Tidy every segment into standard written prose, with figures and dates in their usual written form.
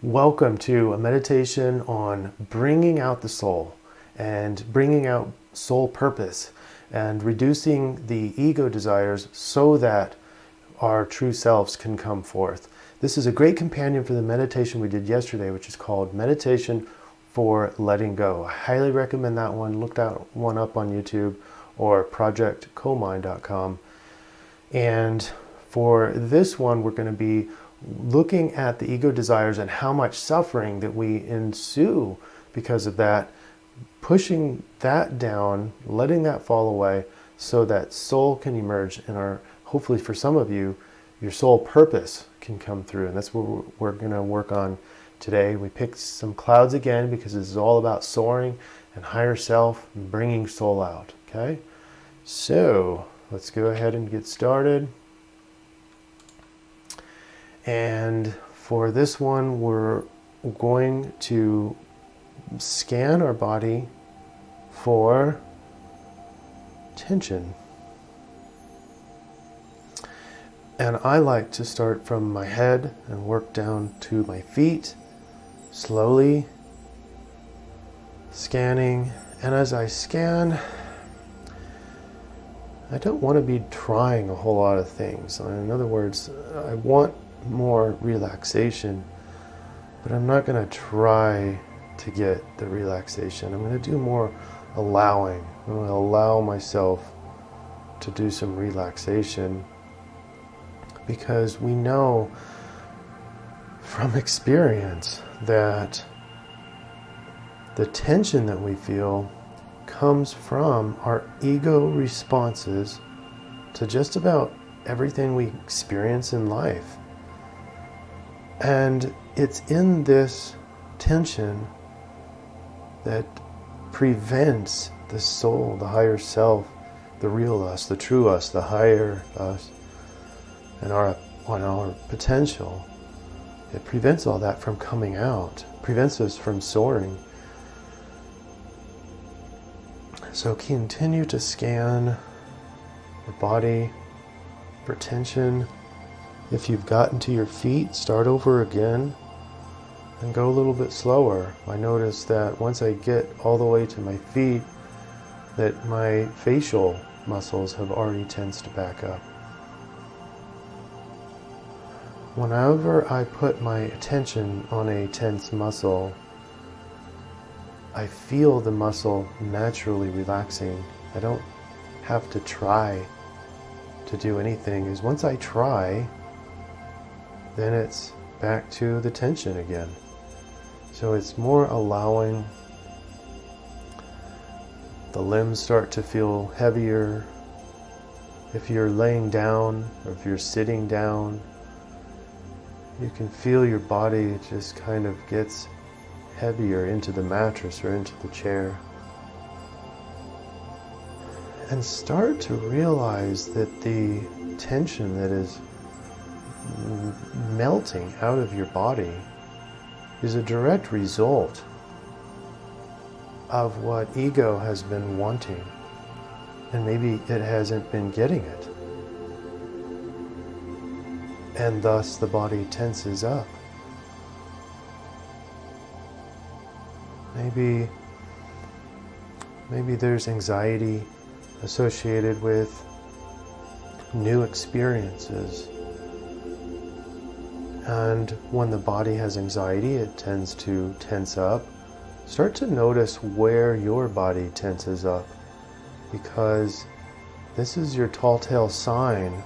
Welcome to a meditation on bringing out the soul and bringing out soul purpose and reducing the ego desires so that our true selves can come forth. This is a great companion for the meditation we did yesterday, which is called Meditation for Letting Go. I highly recommend that one. Look that one up on YouTube or projectcomind.com. And for this one, we're going to be looking at the ego desires and how much suffering that we ensue because of that, pushing that down, letting that fall away so that soul can emerge and hopefully for some of you, your soul purpose can come through. And that's what we're going to work on today. We picked some clouds again because this is all about soaring and higher self and bringing soul out. Okay, so let's go ahead and get started. And for this one, we're going to scan our body for tension. And I like to start from my head and work down to my feet, slowly scanning. And as I scan, I don't want to be trying a whole lot of things. In other words, I want more relaxation, but I'm not going to try to get the relaxation. I'm going to do more allowing. I'm going to allow myself to do some relaxation because we know from experience that the tension that we feel comes from our ego responses to just about everything we experience in life. And it's in this tension that prevents the soul, the higher self, the real us, the true us, the higher us, and our potential. It prevents all that from coming out, prevents us from soaring. So continue to scan the body for tension. If you've gotten to your feet, start over again and go a little bit slower. I notice that once I get all the way to my feet, that my facial muscles have already tensed back up. Whenever I put my attention on a tense muscle, I feel the muscle naturally relaxing. I don't have to try to do anything. Is once I try, then it's back to the tension again. So it's more allowing. The limbs start to feel heavier. If you're laying down or if you're sitting down, you can feel your body just kind of gets heavier into the mattress or into the chair. And start to realize that the tension that is melting out of your body is a direct result of what ego has been wanting, and maybe it hasn't been getting it, and thus the body tenses up. Maybe there's anxiety associated with new experiences. And when the body has anxiety, it tends to tense up. Start to notice where your body tenses up, because this is your telltale sign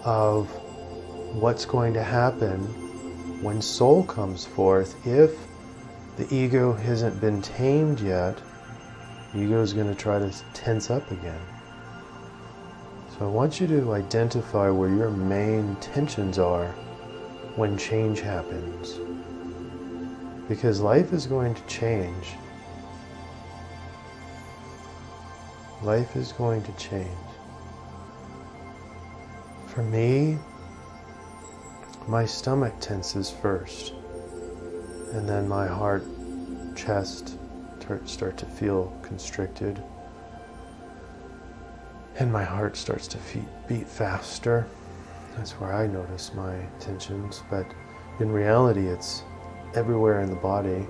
of what's going to happen when soul comes forth. If the ego hasn't been tamed yet, the ego is going to try to tense up again. So I want you to identify where your main tensions are when change happens. Because life is going to change. Life is going to change. For me, my stomach tenses first, and then my heart, chest start to feel constricted, and my heart starts to beat faster. That's where I notice my tensions. But In reality, it's everywhere in the body.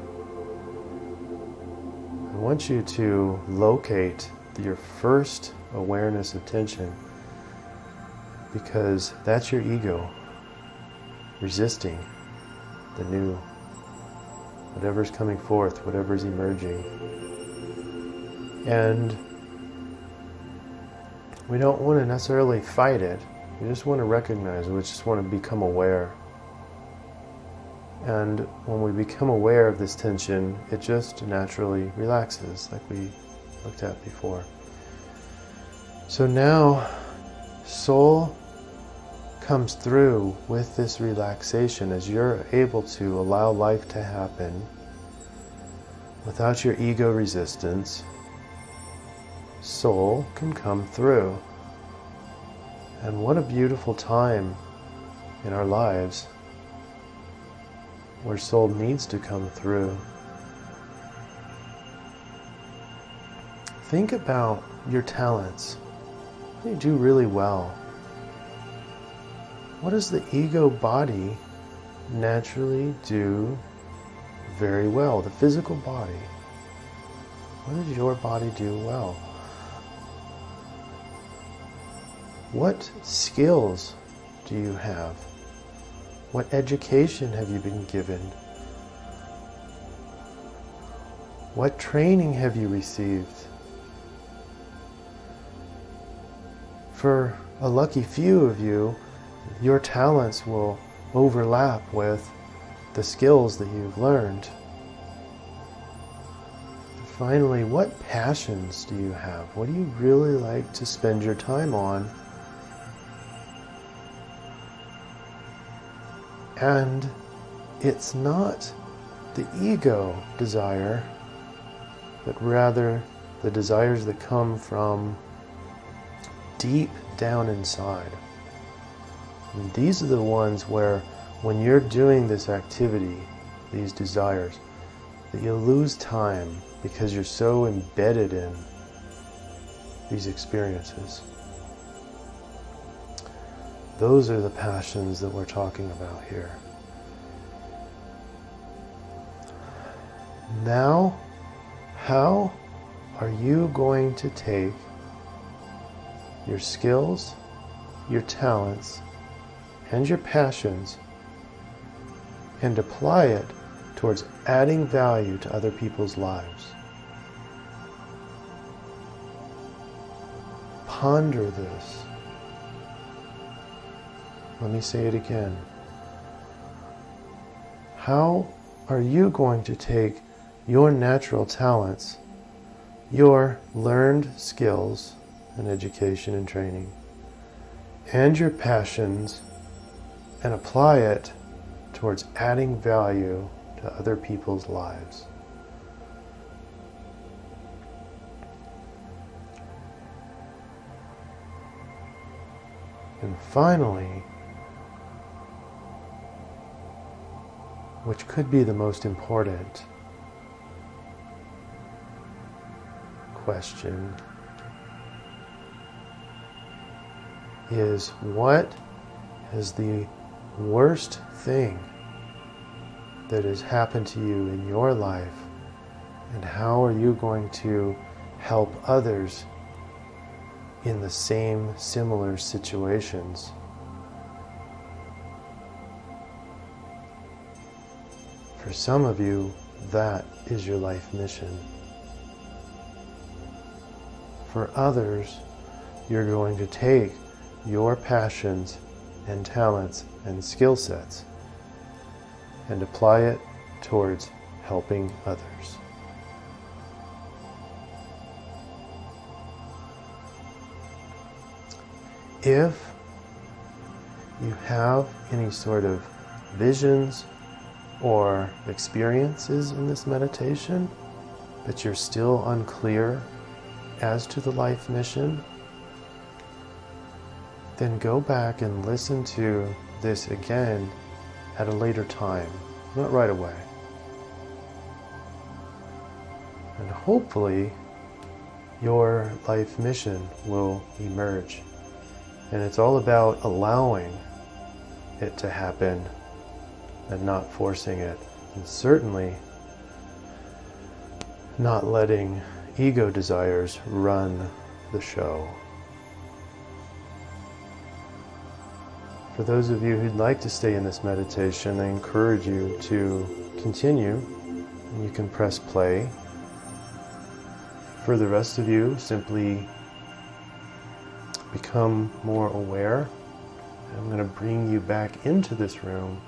I want you to locate your first awareness of tension, because that's your ego resisting the new, whatever's coming forth, whatever's emerging. And we don't want to necessarily fight it. We just want to recognize it. We just want to become aware. And when we become aware of this tension, it just naturally relaxes, like we looked at before. So now, soul comes through with this relaxation as you're able to allow life to happen without your ego resistance. Soul can come through. And what a beautiful time in our lives where soul needs to come through. Think about your talents. What do you do really well? What does the ego body naturally do very well? The physical body. What does your body do well? What skills do you have? What education have you been given? What training have you received? For a lucky few of you, your talents will overlap with the skills that you've learned. Finally, what passions do you have? What do you really like to spend your time on? And it's not the ego desire, but rather the desires that come from deep down inside. And these are the ones where, when you're doing this activity, these desires, that you'll lose time because you're so embedded in these experiences. Those are the passions that we're talking about here. Now, how are you going to take your skills, your talents, and your passions and apply it towards adding value to other people's lives? Ponder this. Let me say it again. How are you going to take your natural talents, your learned skills and education and training, and your passions, and apply it towards adding value to other people's lives? And finally, which could be the most important question, is what is the worst thing that has happened to you in your life, and how are you going to help others in the same similar situations? For some of you, that is your life mission. For others, you're going to take your passions and talents and skill sets and apply it towards helping others. If you have any sort of visions or experiences in this meditation, but you're still unclear as to the life mission, then go back and listen to this again at a later time, not right away. And hopefully your life mission will emerge. And it's all about allowing it to happen and not forcing it, and certainly not letting ego desires run the show. For those of you who'd like to stay in this meditation, I encourage you to continue. You can press play. For the rest of you, simply become more aware. I'm going to bring you back into this room,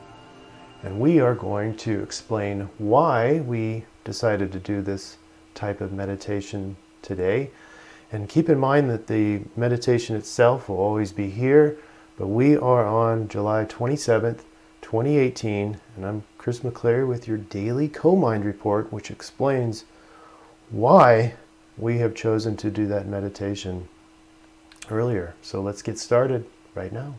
and we are going to explain why we decided to do this type of meditation today. And keep in mind that the meditation itself will always be here, but we are on July 27th, 2018, and I'm Chris McClary with your daily Co-Mind Report, which explains why we have chosen to do that meditation earlier. So let's get started right now.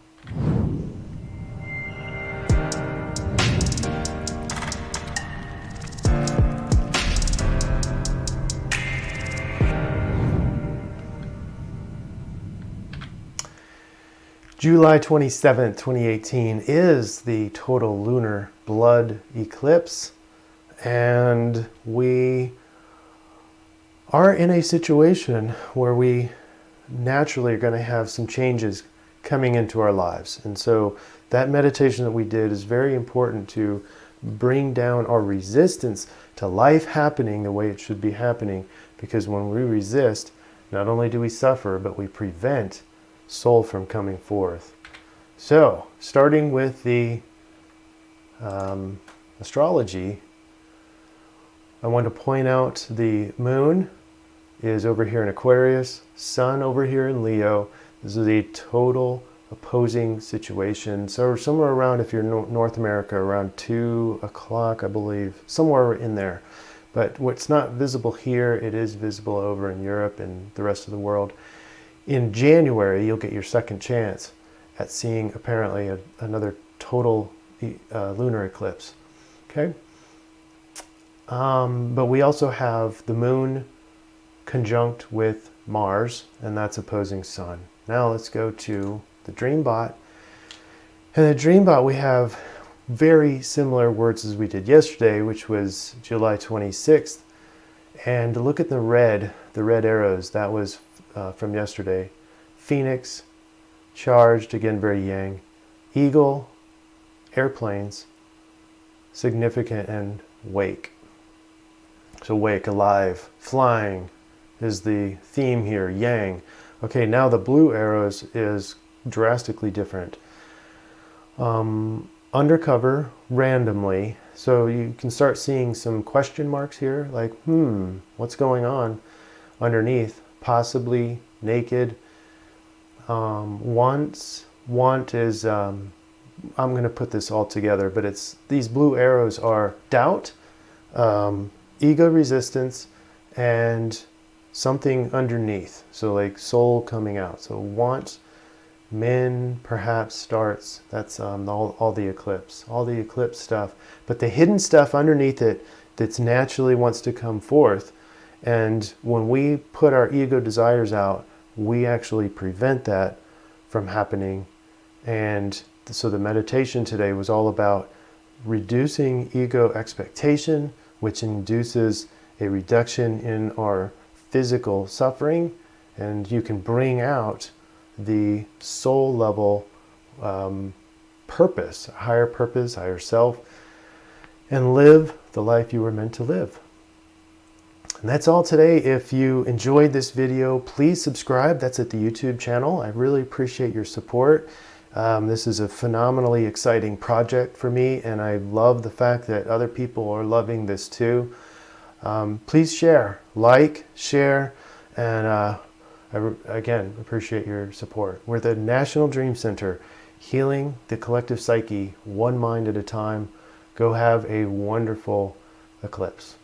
July 27th, 2018 is the total lunar blood eclipse, and we are in a situation where we naturally are going to have some changes coming into our lives. And so that meditation that we did is very important to bring down our resistance to life happening the way it should be happening, because when we resist, not only do we suffer, but we prevent soul from coming forth. So, starting with the astrology, I want to point out the moon is over here in Aquarius, sun over here in Leo. This is a total opposing situation. So somewhere around, if you're in North America, around 2 o'clock, I believe, somewhere in there. But what's not visible here, it is visible over in Europe and the rest of the world. In January, you'll get your second chance at seeing apparently another total lunar eclipse. Okay? But we also have the moon conjunct with Mars, and that's opposing sun. Now let's go to the DreamBot. And the DreamBot, we have very similar words as we did yesterday, which was July 26th. And look at the red arrows. That was from yesterday. Phoenix, charged, again very yang. Eagle, airplanes, significant, and wake. So wake, alive, flying is the theme here, yang. Okay, now the blue arrows is drastically different. Undercover, randomly, so you can start seeing some question marks here, like, what's going on underneath? Possibly naked. Want is, I'm going to put this all together, but it's, these blue arrows are doubt, ego resistance, and something underneath. So like soul coming out. So want, men, perhaps, starts. That's all the eclipse stuff. But the hidden stuff underneath it that's naturally wants to come forth. And when we put our ego desires out, we actually prevent that from happening. And so the meditation today was all about reducing ego expectation, which induces a reduction in our physical suffering, and you can bring out the soul level purpose, higher self, and live the life you were meant to live. And that's all today. If you enjoyed this video, please subscribe. That's at the YouTube channel. I really appreciate your support. This is a phenomenally exciting project for me, and I love the fact that other people are loving this too. Please share, share, and I again appreciate your support. We're the National Dream Center, healing the collective psyche one mind at a time. Go have a wonderful eclipse.